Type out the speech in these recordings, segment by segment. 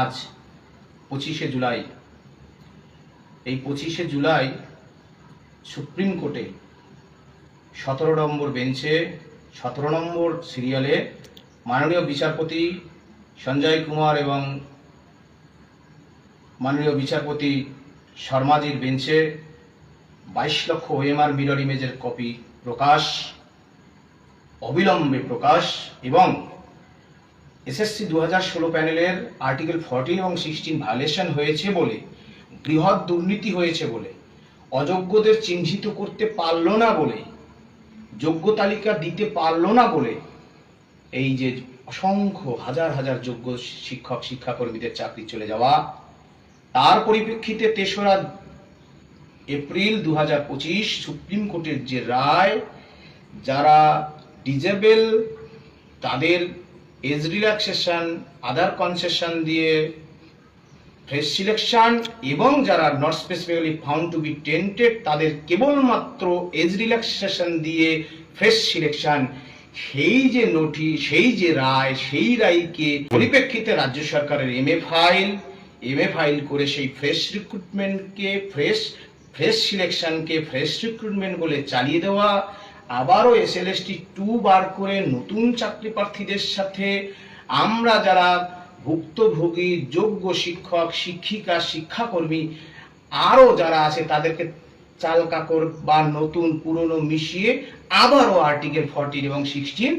আজ 25শে জুলাই। এই 25শে জুলাই সুপ্রিম কোর্টে 17 নম্বর বেঞ্চে 17 নম্বর সিরিয়ালে মাননীয় বিচারপতি সঞ্জয় কুমার এবং মাননীয় বিচারপতি শর্মাজির বেঞ্চে 22 লক্ষ ওএমআর মিরর ইমেজের কপি প্রকাশ, অবিলম্বে প্রকাশ এবং এসএসসি 2016 প্যানেলের আর্টিকেল 14 এবং 16 ভায়োলেশন হয়েছে বলে, বৃহৎ দুর্নীতি হয়েছে বলে, অযোগ্যদের চিহ্নিত করতে পারল না বলে, যোগ্য তালিকা দিতে পারল না বলে এই যে অসংখ্য হাজার হাজার যোগ্য শিক্ষক শিক্ষাকর্মীদের চাকরি চলে যাওয়া, তার পরিপ্রেক্ষিতে 3রা এপ্রিল 2025 সুপ্রিম কোর্টের যে রায়, যারা ডিজেবল তাদের এজ রিল্যাক্সেশন, আদার কনসেশন দিয়ে ফ্রেশ সিলেকশন, এবং যারা not specifically found to be tainted তাদের কেবলমাত্র এজ রিল্যাক্সেশন দিয়ে ফ্রেশ সিলেকশন, সেই যে নোটিশ, সেই যে রায়, সেই রায়কে পরিপ্রেক্ষিতে রাজ্য সরকারের এমএ ফাইল করে সেই ফ্রেশ রিক্রুটমেন্টকে, ফ্রেশ সিলেকশনকে ফ্রেশ রিক্রুটমেন্ট বলে চালিয়ে দেওয়া, আবারও SLST 2 বার করে নতুন চাকরি প্রার্থীদের সাথে আমরা যারা ভুক্তভোগী যোগ্য শিক্ষক শিক্ষিকা শিক্ষাকর্মী আরও যারা আছে তাদেরকে চাল কাকর বা নতুন পুরনো মিশিয়ে আবারও আর্টিকেল 14 এবং 16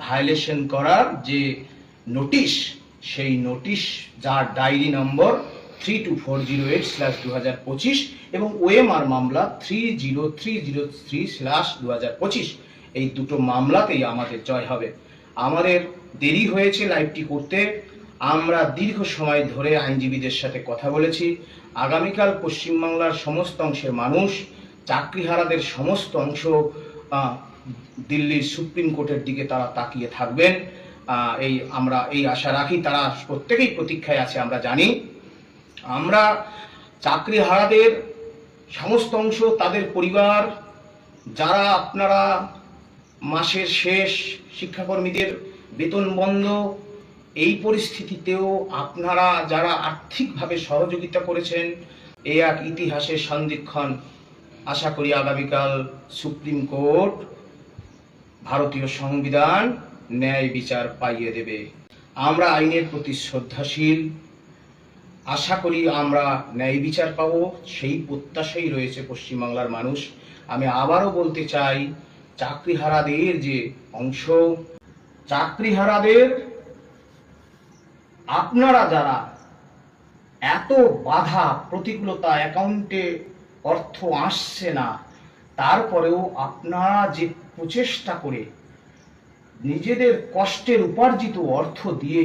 ভায়োলেশন করার যে নোটিশ, সেই নোটিশ যার ডায়েরি নম্বর 32408/2025 এবং ওএমআর মামলা 30303/2025, এই দুটো মামলাতেই আমাদের জয় হবে। আমাদের দেরি হয়েছে লাইভটি করতে, আমরা দীর্ঘ সময় ধরে আইনজীবীদের সাথে কথা বলেছি। আগামীকাল পশ্চিমবাংলার সমস্ত অংশের মানুষ, চাকরিহারাদের সমস্ত অংশ দিল্লির সুপ্রিম কোর্টের দিকে তারা তাকিয়ে থাকবেন, আমরা এই আশা রাখি। তারা প্রত্যেকেই প্রতীক্ষায় আছে, আমরা জানি। আমরা চাকরিহারাদের সমস্ত অংশ, তাদের পরিবার, যারা আপনারা মাসের শেষ শিক্ষাকর্মীদের বেতন বন্ধ, এই পরিস্থিতিতেও আপনারা যারা আর্থিকভাবে সহযোগিতা করেছেন, এই এক ইতিহাসের সন্ধিক্ষণ। আশা করি আগামীকাল সুপ্রিম কোর্ট ভারতীয় সংবিধান ন্যায় বিচার পাইয়ে দেবে। আমরা আইনের প্রতি শ্রদ্ধাশীল, আশা করি আমরা ন্যায় বিচার পাব, সেই প্রত্যাশাই রয়েছে পশ্চিমবাংলার মানুষ। আমি আবারও বলতে চাই, চাকরিহারাদের যে অংশ, চাকরিহারাদের আপনারা যারা এত বাধা প্রতিকূলতা, অ্যাকাউন্টে অর্থ আসছে না, তারপরেও আপনারা যে প্রচেষ্টা করে নিজেদের কষ্টের উপার্জিত অর্থ দিয়ে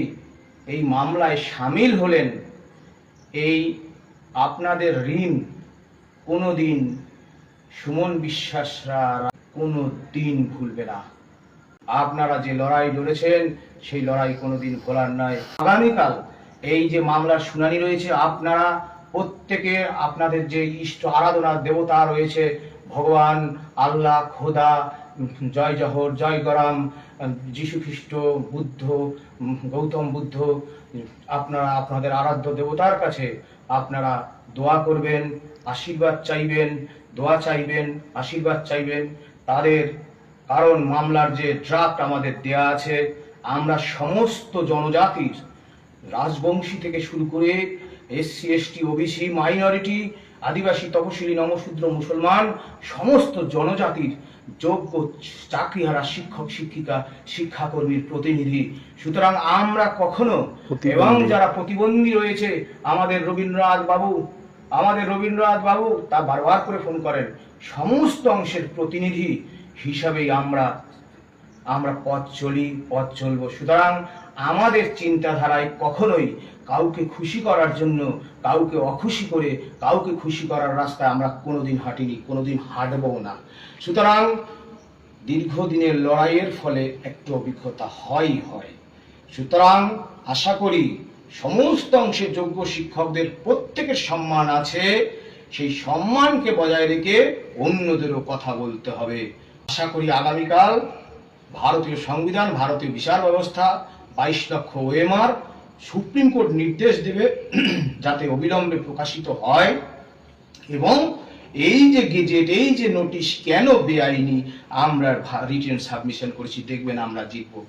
এই মামলায় সামিল হলেন, এই আপনাদের ঋণ কোনোদিন সুমন বিশ্বাসরা কোনো দিন ভুলবে না। আপনারা যে লড়াই লড়েছেন সেই লড়াই কোনোদিন ভোলার নয়। আগামীকাল এই যে মামলার শুনানি রয়েছে, আপনারা প্রত্যেকে আপনাদের যে ইষ্ট আরাধনার দেবতা রয়েছে, ভগবান, আল্লাহ, খোদা, জয় জহর, জয় গরাম, যীশু খ্রিস্ট, বুদ্ধ, গৌতম বুদ্ধ, আপনারা আপনাদের আরাধ্য দেবতার কাছে আপনারা দোয়া করবেন, আশীর্বাদ চাইবেন, দোয়া চাইবেন, আশীর্বাদ চাইবেন তাদের। কারণ মামলার যে ড্রাফট আমাদের দেয়া আছে, আমরা সমস্ত জনজাতির, রাজবংশী থেকে শুরু করে SC ST OBC মাইনরিটি, আদিবাসী, তপশিলি, নমশূদ্র, মুসলমান, সমস্ত জনজাতির যোগ্য চাকরিহারা শিক্ষক শিক্ষিকা শিক্ষাকর্মীর প্রতিনিধি। সুতরাং আমরা কখনো, এবং যারা প্রতিবন্ধী রয়েছে, আমাদের রবীন্দ্রনাথ বাবু তা বারবার করে ফোন করেন, সমস্ত অংশের প্রতিনিধি হিসাবেই আমরা পথ চলবো। সুতরাং আমাদের চিন্তাধারায় কখনোই কাউকে খুশি করার জন্য, কাউকে অখুশি করে কাউকে খুশি করার রাস্তায় আমরা কোনোদিন হাঁটিনি, কোনোদিন হাঁটবো না। সুতরাং দীর্ঘদিনের লড়াইয়ের ফলে একটু অভিজ্ঞতা হয়। সুতরাং আশা করি সমস্ত অংশের যোগ্য শিক্ষকদের প্রত্যেকের সম্মান আছে, সেই সম্মানকে বজায় রেখে অন্যদেরও কথা বলতে হবে। আশা করি আগামীকাল ভারতীয় সংবিধান, ভারতীয় বিচার ব্যবস্থা, 22 লক্ষ ওএমআর সুপ্রিম কোর্ট নির্দেশ দেবে যাতে অবিলম্বে প্রকাশিত হয়, এবং এই যে গেজেট, এই যে নোটিশ কেন বেআইনি আমরা রিটেন সাবমিশন করেছি, দেখবেন আমরা জিতবো।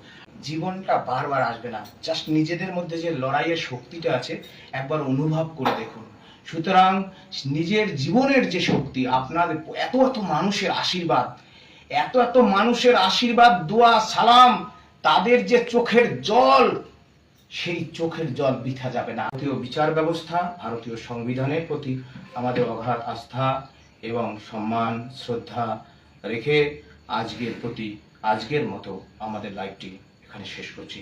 জীবনটা বারবার আসবে না, জাস্ট নিজেদের মধ্যে যে লড়াইয়ের শক্তিটা আছে একবার অনুভব করে দেখুন। সুতরাং নিজের জীবনের যে শক্তি, আপনাদের এত এত মানুষের আশীর্বাদ, এত এত মানুষের আশীর্বাদ, দোয়া, সালাম, তাদের যে চোখের জল, সেই চোখের জল বৃথা যাবে না। ভারতীয় বিচার ব্যবস্থা, ভারতীয় সংবিধানের প্রতি আমাদের অগাধ আস্থা এবং সম্মান, শ্রদ্ধা রেখে আজকের মতো আমাদের লাইভটি এখানে শেষ করছি।